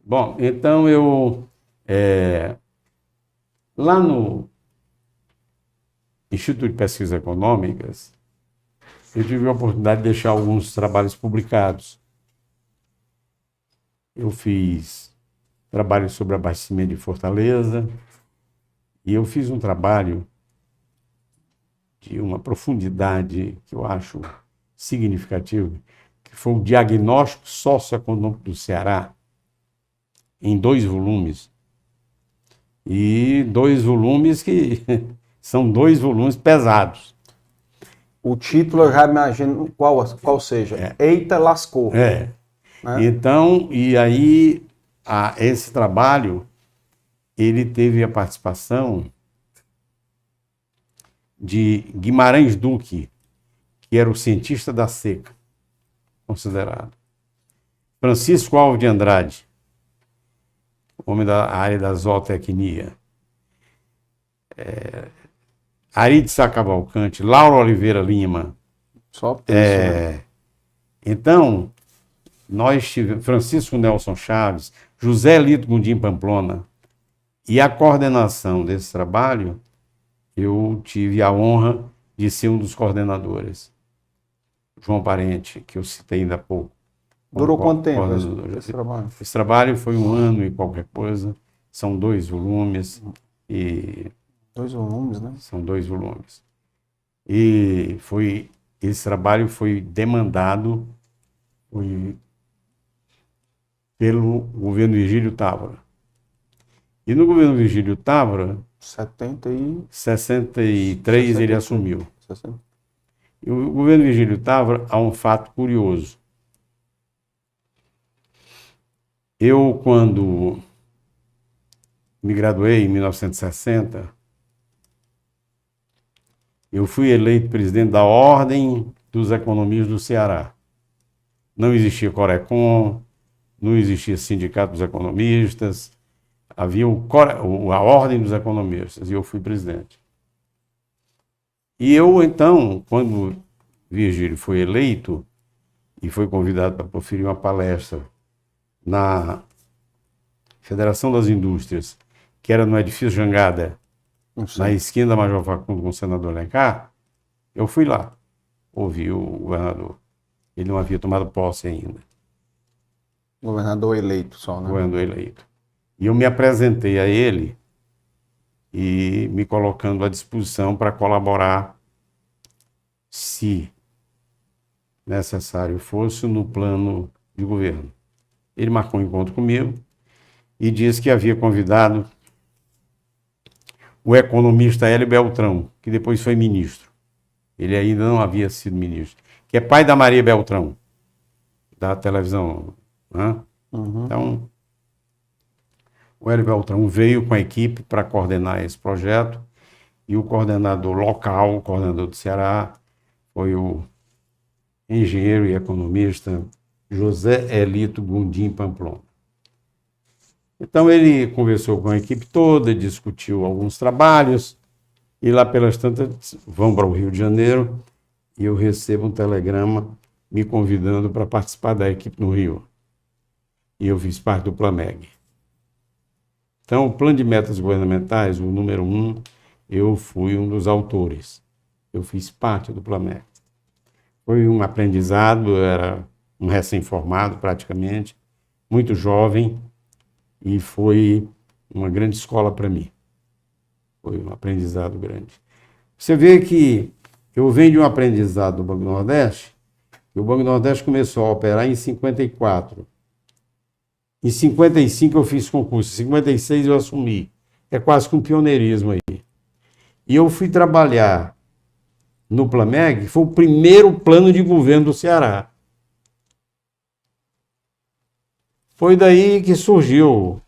Bom, então lá no Instituto de Pesquisas Econômicas, eu tive a oportunidade de deixar alguns trabalhos publicados. Eu fiz trabalho sobre abastecimento de Fortaleza e eu fiz um trabalho de uma profundidade que eu acho significativa, que foi o diagnóstico socioeconômico do Ceará, em 2 volumes. E 2 volumes que são 2 volumes pesados. O título eu já imagino qual seja. Eita, lascou. Né? Então, e aí esse trabalho, ele teve a participação de Guimarães Duque, que era o cientista da seca, considerado. Francisco Alves de Andrade, homem da área da zootecnia. Ari de Sá Cavalcante, Lauro Oliveira Lima. Só peso, Então, nós tivemos Francisco Nelson Chaves, José Lito Gondim Pamplona, e a coordenação desse trabalho, eu tive a honra de ser um dos coordenadores. João Parente, que eu citei ainda há pouco. Durou quanto tempo esse trabalho? Esse trabalho foi 1 ano e qualquer coisa. São 2 volumes. 2 volumes, né? São 2 volumes. E esse trabalho foi demandado pelo governo Virgílio Távora. E no governo Virgílio Távora, 63 ele assumiu. 60. E o governo Virgílio Távora, há um fato curioso. Eu, quando me graduei em 1960, eu fui eleito presidente da Ordem dos Economistas do Ceará. Não existia Corecon, não existia Sindicato dos Economistas, havia a Ordem dos Economistas, e eu fui presidente. E eu, então, quando Virgílio foi eleito e foi convidado para proferir uma palestra na Federação das Indústrias, que era no edifício Jangada, na esquina da Major Facundo com o senador Alencar, eu fui lá, ouvi o governador. Ele não havia tomado posse ainda. Governador eleito só, né? Governador eleito. E eu me apresentei a ele e me colocando à disposição para colaborar, se necessário fosse, no plano de governo. Ele marcou um encontro comigo e disse que havia convidado o economista Hélio Beltrão, que depois foi ministro. Ele ainda não havia sido ministro, que é pai da Maria Beltrão, da televisão. Né? Uhum. Então, o Hélio Beltrão veio com a equipe para coordenar esse projeto, e o coordenador local, o coordenador do Ceará, foi o engenheiro e economista José Elito Gondim Pamplona. Então ele conversou com a equipe toda, discutiu alguns trabalhos, e lá pelas tantas vão para o Rio de Janeiro, e eu recebo um telegrama me convidando para participar da equipe no Rio. E eu fiz parte do Plameg. Então, o Plano de Metas Governamentais, o número 1, eu fui um dos autores. Eu fiz parte do Plameg. Foi um aprendizado, eu era um recém-formado praticamente, muito jovem, e foi uma grande escola para mim. Foi um aprendizado grande. Você vê que eu venho de um aprendizado do Banco do Nordeste, e o Banco do Nordeste começou a operar em 54. Em 55 eu fiz concurso, em 56 eu assumi. É quase que um pioneirismo aí. E eu fui trabalhar no Plameg, que foi o primeiro plano de governo do Ceará. Foi daí que surgiu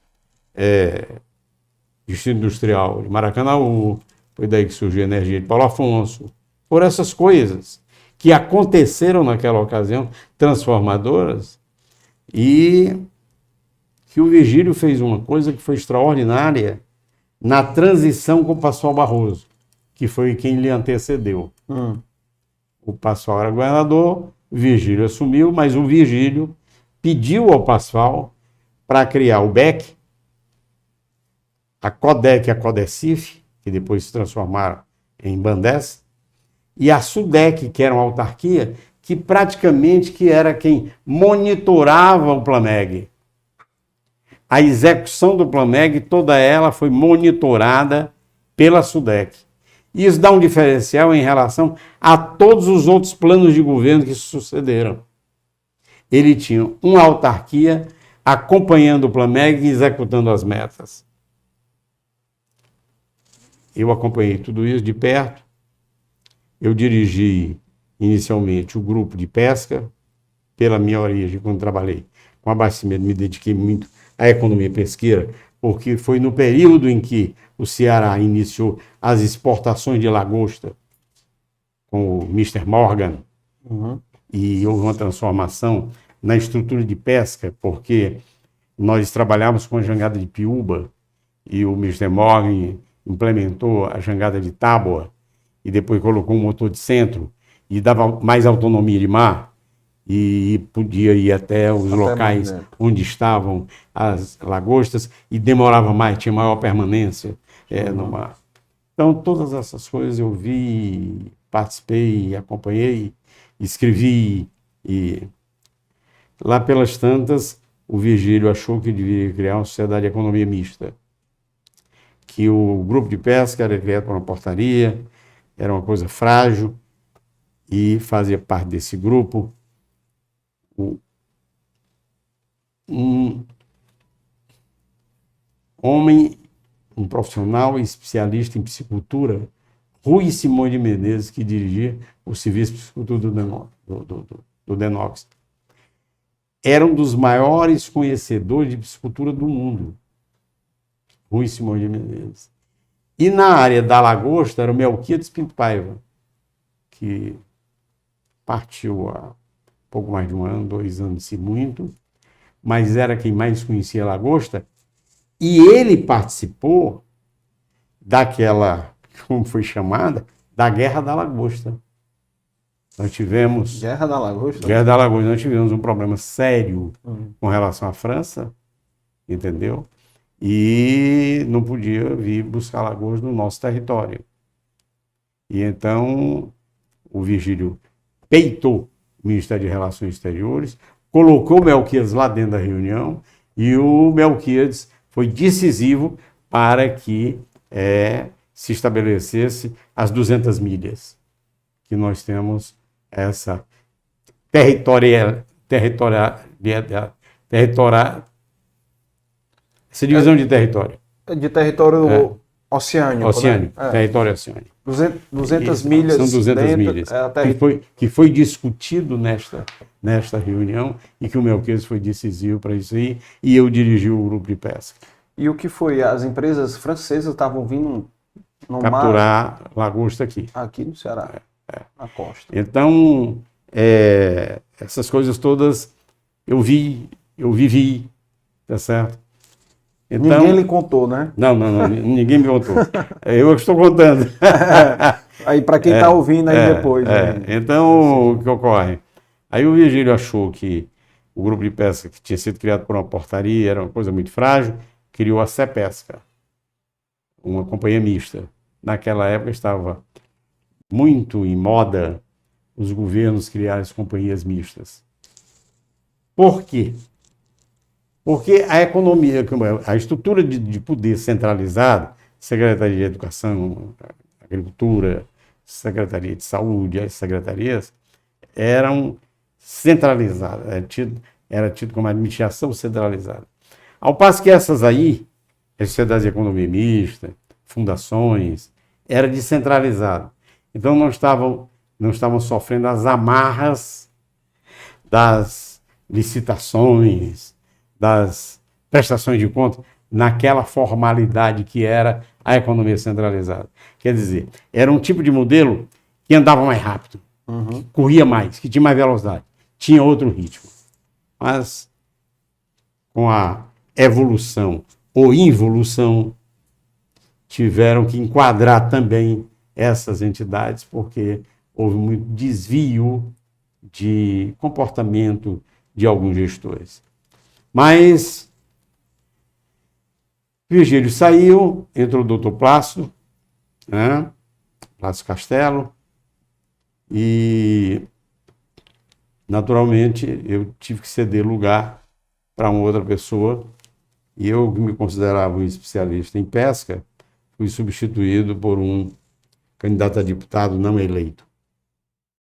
Distrito Industrial de Maracanaú, foi daí que surgiu a energia de Paulo Afonso. Por essas coisas que aconteceram naquela ocasião, transformadoras, e que o Virgílio fez uma coisa que foi extraordinária na transição com o Pascoal Barroso, que foi quem lhe antecedeu. O Pascoal era governador, o Virgílio assumiu, mas o Virgílio pediu ao Pascoal para criar o BEC, a CODEC e a CODECIF, que depois se transformaram em Bandes, e a SUDEC, que era uma autarquia, que praticamente que era quem monitorava o Plameg. A execução do Plameg, toda ela foi monitorada pela SUDEC. Isso dá um diferencial em relação a todos os outros planos de governo que se sucederam. Ele tinha uma autarquia acompanhando o Plameg e executando as metas. Eu acompanhei tudo isso de perto. Eu dirigi inicialmente o grupo de pesca, pela minha origem, quando trabalhei com abastecimento, me dediquei muito à economia pesqueira, porque foi no período em que o Ceará iniciou as exportações de lagosta com o Mr. Morgan, e houve uma transformação na estrutura de pesca, porque nós trabalhávamos com a jangada de Piúba, e o Mr. Morgan implementou a jangada de Tábua, e depois colocou um motor de centro, e dava mais autonomia de mar, e podia ir até os locais onde estavam as lagostas, e demorava mais, tinha maior permanência no mar. Então, todas essas coisas eu vi, participei, acompanhei, escrevi, e lá pelas tantas, o Virgílio achou que deveria criar uma sociedade de economia mista, que o grupo de pesca era criado por uma portaria, era uma coisa frágil, e fazia parte desse grupo um homem, um profissional especialista em piscicultura, Rui Simões de Menezes, que dirigia o Serviço de Piscicultura do DENOX. Era um dos maiores conhecedores de piscicultura do mundo, Rui Simões de Menezes. E na área da lagosta era o Melquiades Pinto Paiva, que partiu há pouco mais de 1 ano, 2 anos, se muito, mas era quem mais conhecia a lagosta, e ele participou daquela, como foi chamada, da Guerra da Lagosta. Nós tivemos... Guerra da Lagosta? Guerra da Lagosta. Nós tivemos um problema sério com relação à França, entendeu? E não podia vir buscar lagosta no nosso território. E então o Virgílio peitou o Ministério de Relações Exteriores, colocou o Melquiades lá dentro da reunião, e o Melquiades foi decisivo para que se estabelecesse as 200 milhas, que nós temos essa essa divisão de território. De território oceânico. Oceânico, né? Território oceânico. 200 milhas. São 200 milhas. Que foi discutido nesta reunião, e que o Melquiades foi decisivo para isso aí, e eu dirigi o grupo de pesca. E o que foi? As empresas francesas estavam vindo no capturar lagosta aqui. Aqui no Ceará, na costa. Então, essas coisas todas eu vivi, tá certo? Então, ninguém lhe contou, né? Não, ninguém me contou. Eu estou contando. Aí para quem está ouvindo aí depois. Né? Então, o que ocorre? Aí o Virgílio achou que o grupo de pesca, que tinha sido criado por uma portaria, era uma coisa muito frágil, criou a CEPESCA, uma companhia mista. Naquela época estava muito em moda os governos criarem as companhias mistas. Por quê? Porque a economia, a estrutura de poder centralizada, Secretaria de Educação, Agricultura, Secretaria de Saúde, as secretarias, eram centralizadas, era tido como administração centralizada. Ao passo que essas aí, as sociedades de economia mista, fundações, era descentralizada. Então não estavam sofrendo as amarras das licitações, das prestações de contas, naquela formalidade que era a economia centralizada. Quer dizer, era um tipo de modelo que andava mais rápido, que corria mais, que tinha mais velocidade, tinha outro ritmo. Mas, com a evolução ou involução, tiveram que enquadrar também essas entidades, porque houve muito desvio de comportamento de alguns gestores. Mas Virgílio saiu, entrou o doutor Plácido, né? Plácido Castelo, e naturalmente eu tive que ceder lugar para uma outra pessoa, e eu, que me considerava um especialista em pesca, fui substituído por um candidato a deputado não eleito.